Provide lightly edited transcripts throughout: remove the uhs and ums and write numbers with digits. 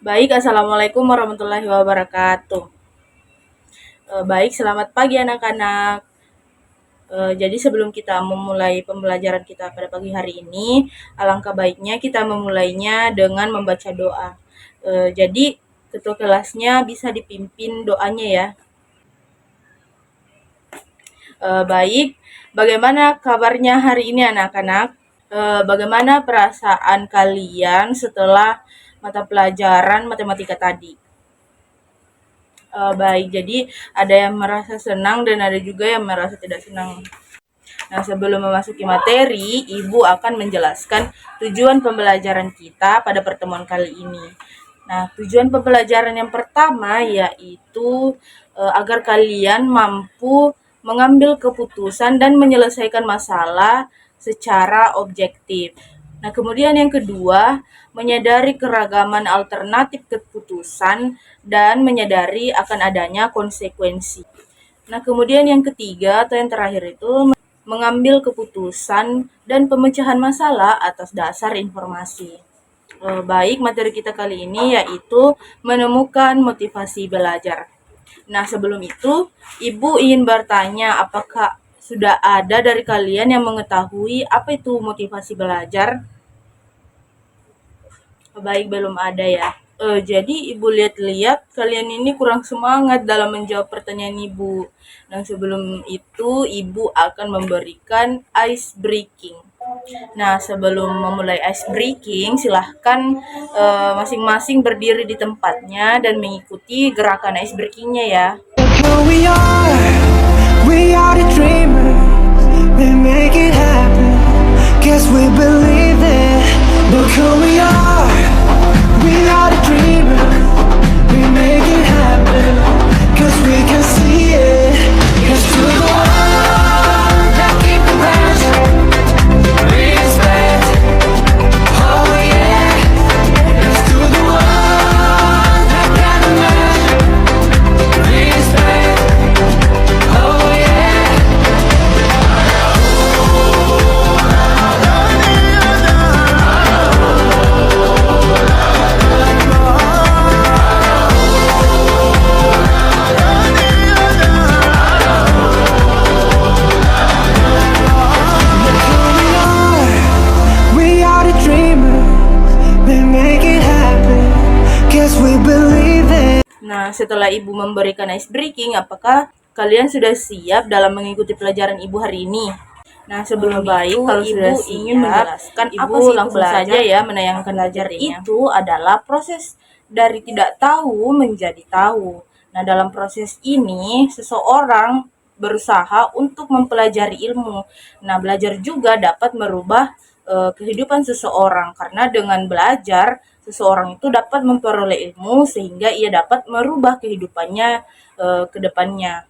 Baik, Assalamualaikum warahmatullahi wabarakatuh. Baik, selamat pagi anak-anak. Jadi sebelum kita memulai pembelajaran kita pada pagi hari ini, alangkah baiknya kita memulainya dengan membaca doa. Jadi ketua kelasnya bisa dipimpin doanya ya. Baik, bagaimana kabarnya hari ini anak-anak? Bagaimana perasaan kalian setelah mata pelajaran matematika tadi? Baik, jadi ada yang merasa senang dan ada juga yang merasa tidak senang. Nah, sebelum memasuki materi, Ibu akan menjelaskan tujuan pembelajaran kita pada pertemuan kali ini. Nah, tujuan pembelajaran yang pertama yaitu agar kalian mampu mengambil keputusan dan menyelesaikan masalah secara objektif. Nah, kemudian yang kedua, menyadari keragaman alternatif keputusan dan menyadari akan adanya konsekuensi. Nah, kemudian yang ketiga atau yang terakhir itu mengambil keputusan dan pemecahan masalah atas dasar informasi. Baik, materi kita kali ini yaitu menemukan motivasi belajar. Nah, sebelum itu, Ibu ingin bertanya, apakah sudah ada dari kalian yang mengetahui apa itu motivasi belajar? Baik, belum ada ya. Jadi Ibu lihat-lihat kalian ini kurang semangat dalam menjawab pertanyaan Ibu. Dan sebelum itu Ibu akan memberikan ice breaking. Nah, sebelum memulai ice breaking, silahkan masing-masing berdiri di tempatnya dan mengikuti gerakan ice breakingnya ya. We are the dreamers, we make it happen. Guess we believe it. Look who we are the dreamers, we make it happen. Cause we can see it. Yes, to the one that keep the passion, respect. Oh yeah. Yes, to the one that can imagine, respect. Oh yeah. We are the dreamers, we make it happen. Guess we believe it. Nah, setelah Ibu memberikan ice breaking, apakah kalian sudah siap dalam mengikuti pelajaran Ibu hari ini? Nah, sebelum baik, kalau sudah ingin menjelaskan Ibu langsung saja ya menayangkan pelajarannya. Itu adalah proses dari tidak tahu menjadi tahu. Nah, dalam proses ini, seseorang berusaha untuk mempelajari ilmu. Nah, belajar juga dapat merubah kehidupan seseorang, karena dengan belajar seseorang itu dapat memperoleh ilmu sehingga ia dapat merubah kehidupannya ke depannya.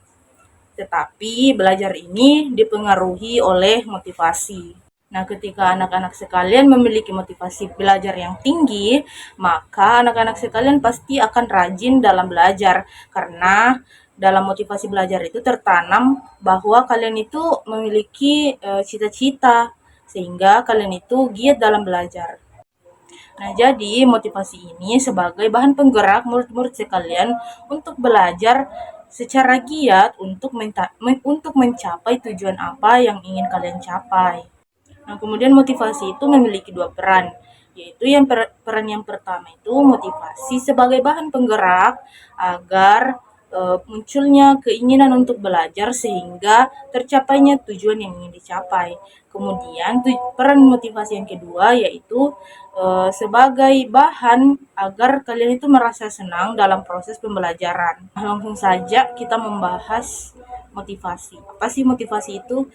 Tetapi belajar ini dipengaruhi oleh motivasi. Nah, ketika anak-anak sekalian memiliki motivasi belajar yang tinggi, maka anak-anak sekalian pasti akan rajin dalam belajar, karena dalam motivasi belajar itu tertanam bahwa kalian itu memiliki cita-cita, sehingga kalian itu giat dalam belajar. Nah, jadi motivasi ini sebagai bahan penggerak murid-murid sekalian untuk belajar secara giat untuk mencapai tujuan apa yang ingin kalian capai. Nah, kemudian motivasi itu memiliki dua peran, yaitu peran yang pertama itu motivasi sebagai bahan penggerak agar munculnya keinginan untuk belajar sehingga tercapainya tujuan yang ingin dicapai. Kemudian peran motivasi yang kedua yaitu sebagai bahan agar kalian itu merasa senang dalam proses pembelajaran. Langsung saja kita membahas motivasi. Apa sih motivasi itu?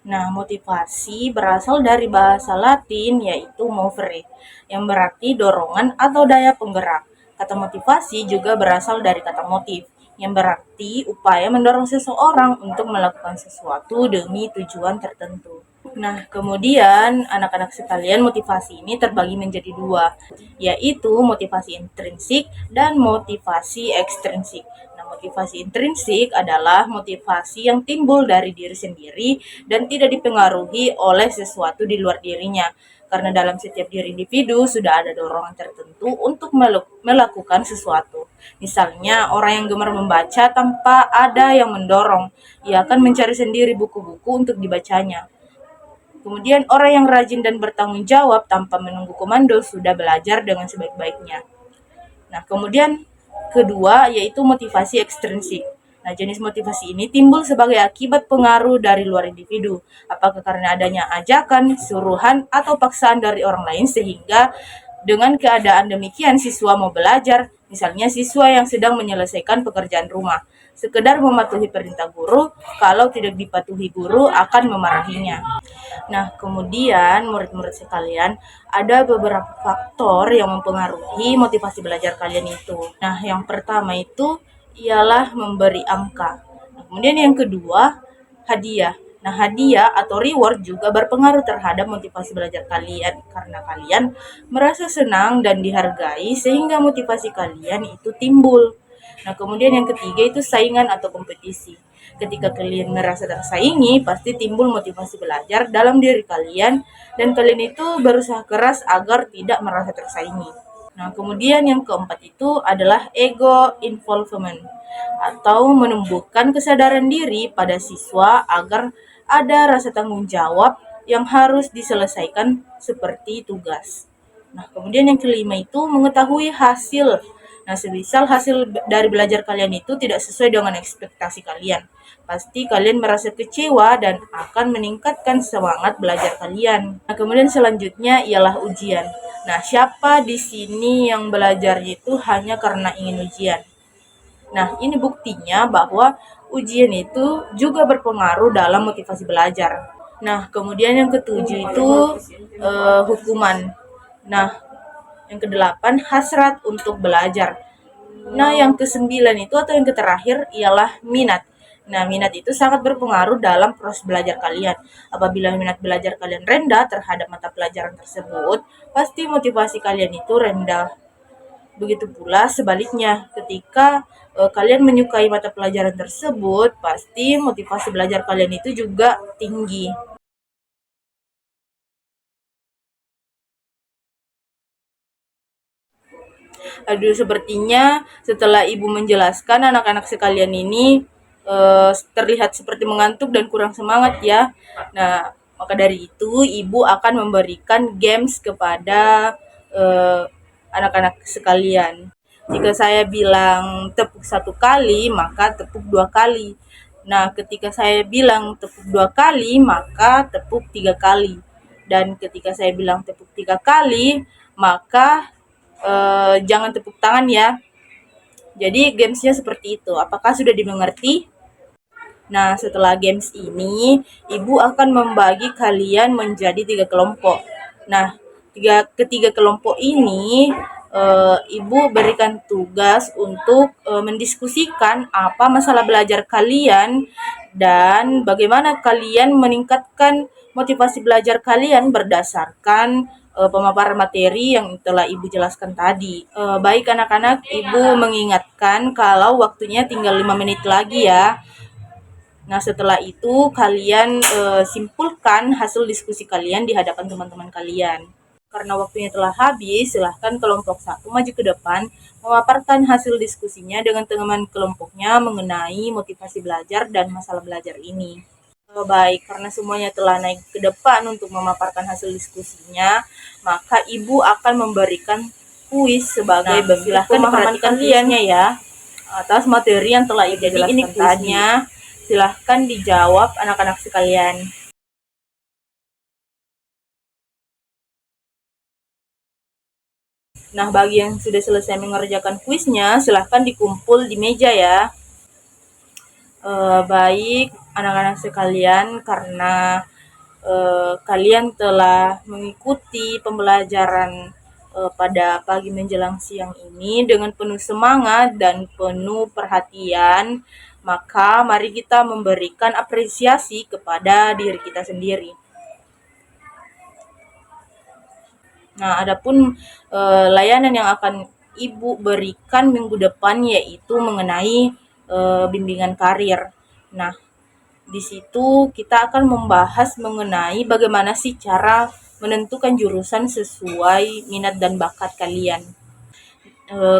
Nah, motivasi berasal dari bahasa Latin yaitu movere, yang berarti dorongan atau daya penggerak. Kata motivasi juga berasal dari kata motif, yang berarti upaya mendorong seseorang untuk melakukan sesuatu demi tujuan tertentu. Nah, kemudian anak-anak sekalian, motivasi ini terbagi menjadi dua, yaitu motivasi intrinsik dan motivasi ekstrinsik. Nah, motivasi intrinsik adalah motivasi yang timbul dari diri sendiri dan tidak dipengaruhi oleh sesuatu di luar dirinya. karena dalam setiap diri individu sudah ada dorongan tertentu untuk melakukan sesuatu. Misalnya, orang yang gemar membaca tanpa ada yang mendorong, ia akan mencari sendiri buku-buku untuk dibacanya. Kemudian, orang yang rajin dan bertanggung jawab tanpa menunggu komando sudah belajar dengan sebaik-baiknya. Nah, kemudian kedua yaitu motivasi ekstrinsik. Nah, jenis motivasi ini timbul sebagai akibat pengaruh dari luar individu, apakah karena adanya ajakan, suruhan, atau paksaan dari orang lain sehingga dengan keadaan demikian siswa mau belajar, misalnya siswa yang sedang menyelesaikan pekerjaan rumah, sekedar mematuhi perintah guru, kalau tidak dipatuhi guru akan memarahinya. Nah, kemudian murid-murid sekalian, ada beberapa faktor yang mempengaruhi motivasi belajar kalian itu. Nah, yang pertama itu ialah memberi angka. Nah, kemudian yang kedua, hadiah. Nah, hadiah atau reward juga berpengaruh terhadap motivasi belajar kalian karena kalian merasa senang dan dihargai sehingga motivasi kalian itu timbul. Nah, kemudian yang ketiga itu saingan atau kompetisi. Ketika kalian merasa tersaingi, pasti timbul motivasi belajar dalam diri kalian dan kalian itu berusaha keras agar tidak merasa tersaingi. Nah, kemudian yang keempat itu adalah ego involvement atau menumbuhkan kesadaran diri pada siswa agar ada rasa tanggung jawab yang harus diselesaikan seperti tugas. Nah, kemudian yang kelima itu mengetahui hasil. Nah, semisal hasil dari belajar kalian itu tidak sesuai dengan ekspektasi kalian, pasti kalian merasa kecewa dan akan meningkatkan semangat belajar kalian. Nah, kemudian selanjutnya ialah ujian. Nah, siapa di sini yang belajar itu hanya karena ingin ujian? Nah, ini buktinya bahwa ujian itu juga berpengaruh dalam motivasi belajar. Nah, kemudian yang ketujuh itu hukuman. Nah, yang kedelapan hasrat untuk belajar. Nah, yang kesembilan itu atau yang terakhir ialah minat. Nah, minat itu sangat berpengaruh dalam proses belajar kalian. Apabila minat belajar kalian rendah terhadap mata pelajaran tersebut, pasti motivasi kalian itu rendah. Begitu pula sebaliknya, ketika kalian menyukai mata pelajaran tersebut, pasti motivasi belajar kalian itu juga tinggi. Aduh, sepertinya setelah ibu menjelaskan anak-anak sekalian ini terlihat seperti mengantuk dan kurang semangat ya. Nah, maka dari itu ibu akan memberikan games kepada anak-anak sekalian. Jika saya bilang tepuk 1 kali, maka tepuk 2 kali. Nah, ketika saya bilang tepuk 2 kali, maka tepuk 3 kali. Dan ketika saya bilang tepuk 3 kali, maka jangan tepuk tangan ya. Jadi gamesnya seperti itu. Apakah sudah dimengerti? Nah, setelah games ini, ibu akan membagi kalian menjadi 3 kelompok. Nah, ketiga kelompok ini, ibu berikan tugas untuk mendiskusikan apa masalah belajar kalian dan bagaimana kalian meningkatkan motivasi belajar kalian berdasarkan pemaparan materi yang telah ibu jelaskan tadi. Baik anak-anak, ibu mengingatkan kalau waktunya tinggal 5 menit lagi ya. Nah, setelah itu kalian simpulkan hasil diskusi kalian di hadapan teman-teman kalian. Karena waktunya telah habis, silahkan kelompok 1 maju ke depan memaparkan hasil diskusinya dengan teman kelompoknya mengenai motivasi belajar dan masalah belajar ini. Baik, karena semuanya telah naik ke depan untuk memaparkan hasil diskusinya, maka ibu akan memberikan kuis sebagai silahkan perhatikan kuisnya ya atas materi yang telah ibu jelaskan. Ini kuisnya, silahkan dijawab anak-anak sekalian. Nah, bagi yang sudah selesai mengerjakan kuisnya, silahkan dikumpul di meja ya. Baik anak-anak sekalian, karena kalian telah mengikuti pembelajaran pada pagi menjelang siang ini dengan penuh semangat dan penuh perhatian, maka mari kita memberikan apresiasi kepada diri kita sendiri. Nah, adapun layanan yang akan ibu berikan minggu depan yaitu mengenai bimbingan karir. Nah, di situ kita akan membahas mengenai bagaimana sih cara menentukan jurusan sesuai minat dan bakat kalian.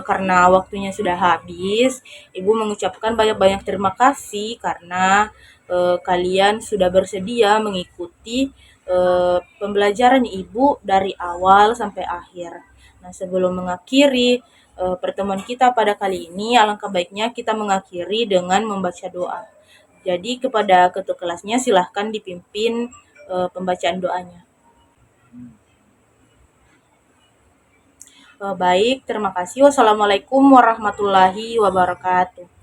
Karena waktunya sudah habis, Ibu mengucapkan banyak-banyak terima kasih karena kalian sudah bersedia mengikuti pembelajaran Ibu dari awal sampai akhir. Nah, sebelum mengakhiri pertemuan kita pada kali ini, alangkah baiknya kita mengakhiri dengan membaca doa. Jadi kepada ketua kelasnya silahkan dipimpin pembacaan doanya. Baik, terima kasih. Wassalamualaikum warahmatullahi wabarakatuh.